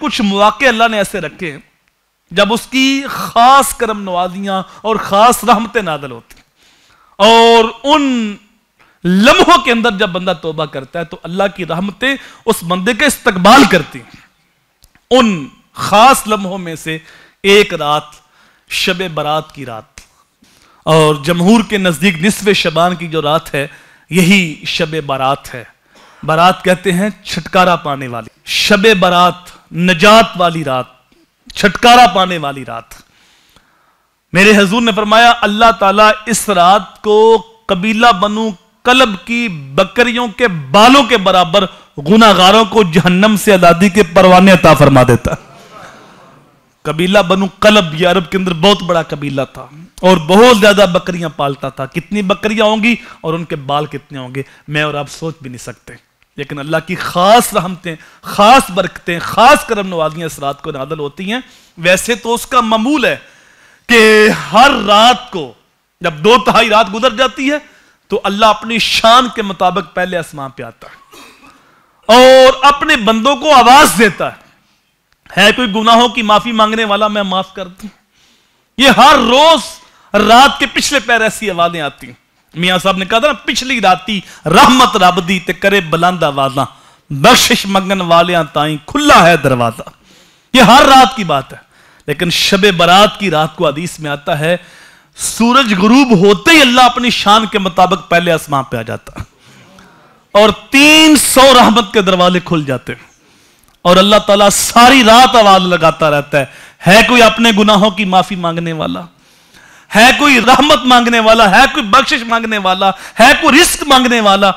کچھ مواقع اللہ نے ایسے رکھے ہیں جب اس کی خاص کرم نوازیاں اور خاص رحمتیں نازل ہوتی ہیں، اور ان لمحوں کے اندر جب بندہ توبہ کرتا ہے تو اللہ کی رحمتیں اس بندے کا استقبال کرتی ہیں۔ ان خاص لمحوں میں سے ایک رات شب برات کی رات، اور جمہور کے نزدیک نصف شعبان کی جو رات ہے یہی شب برات ہے۔ برات کہتے ہیں چھٹکارا پانے والی، شب برات نجات والی رات، چھٹکارا پانے والی رات۔ میرے حضور نے فرمایا اللہ تعالیٰ اس رات کو قبیلہ بنو کلب کی بکریوں کے بالوں کے برابر گناہگاروں کو جہنم سے آزادی کے پروانے عطا فرما دیتا ہے۔ قبیلہ بنو کلب یہ عرب کے اندر بہت بڑا قبیلہ تھا اور بہت زیادہ بکریاں پالتا تھا۔ کتنی بکریاں ہوں گی اور ان کے بال کتنے ہوں گے میں اور آپ سوچ بھی نہیں سکتے، لیکن اللہ کی خاص رحمتیں، خاص برکتیں، خاص کرم نوازیاں اس رات کو نازل ہوتی ہیں۔ ویسے تو اس کا معمول ہے کہ ہر رات کو جب 2/3 رات گزر جاتی ہے تو اللہ اپنی شان کے مطابق پہلے آسمان پہ آتا ہے اور اپنے بندوں کو آواز دیتا ہے کوئی گناہوں کی معافی مانگنے والا میں معاف کر دوں۔ یہ ہر روز رات کے پچھلے پیر ایسی آوازیں آتی ہیں۔ میاں صاحب نے کہا تھا نا، پچھلی راتی رحمت رب دی تے کرے بلند آوازاں، بخشش منگن والیاں تائیں کھلا ہے دروازہ۔ یہ ہر رات کی بات ہے، لیکن شب برات کی رات کو حدیث میں آتا ہے سورج غروب ہوتے ہی اللہ اپنی شان کے مطابق پہلے آسمان پہ آ جاتا اور 300 رحمت کے دروازے کھل جاتے ہیں اور اللہ تعالیٰ ساری رات آواز لگاتا رہتا ہے کوئی اپنے گناہوں کی معافی مانگنے والا، ہے کوئی رحمت مانگنے والا، ہے کوئی بخشش مانگنے والا، ہے کوئی رزق مانگنے والا،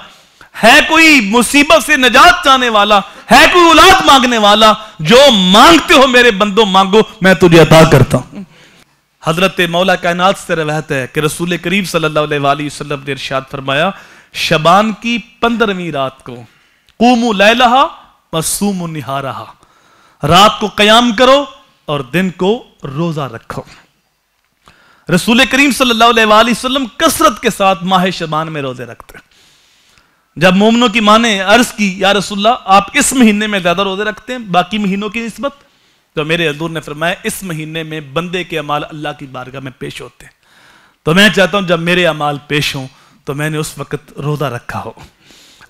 ہے کوئی مصیبت سے نجات چاہنے والا، ہے کوئی اولاد مانگنے والا؟ جو مانگتے ہو میرے بندوں مانگو میں تجھے عطا کرتا ہوں۔ حضرت مولا کائنات سے روایت ہے کہ رسول کریم صلی اللہ علیہ وسلم نے ارشاد فرمایا شعبان کی 15ویں رات کو قوموا لیلہا وصوموا نہارہا، رات کو قیام کرو اور دن کو روزہ رکھو۔ رسول کریم صلی اللہ علیہ وسلم کثرت کے ساتھ ماہ شعبان میں روزے رکھتے ہیں۔ جب مومنوں کی ماں نے عرض کی یا رسول اللہ آپ اس مہینے میں زیادہ روزے رکھتے ہیں باقی مہینوں کی نسبت، تو میرے حضور نے فرمایا اس مہینے میں بندے کے اعمال اللہ کی بارگاہ میں پیش ہوتے ہیں، تو میں چاہتا ہوں جب میرے اعمال پیش ہوں تو میں نے اس وقت روزہ رکھا ہو۔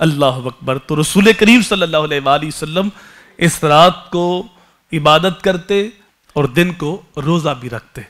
اللہ اکبر۔ تو رسول کریم صلی اللہ علیہ وسلم اس رات کو عبادت کرتے اور دن کو روزہ بھی رکھتے۔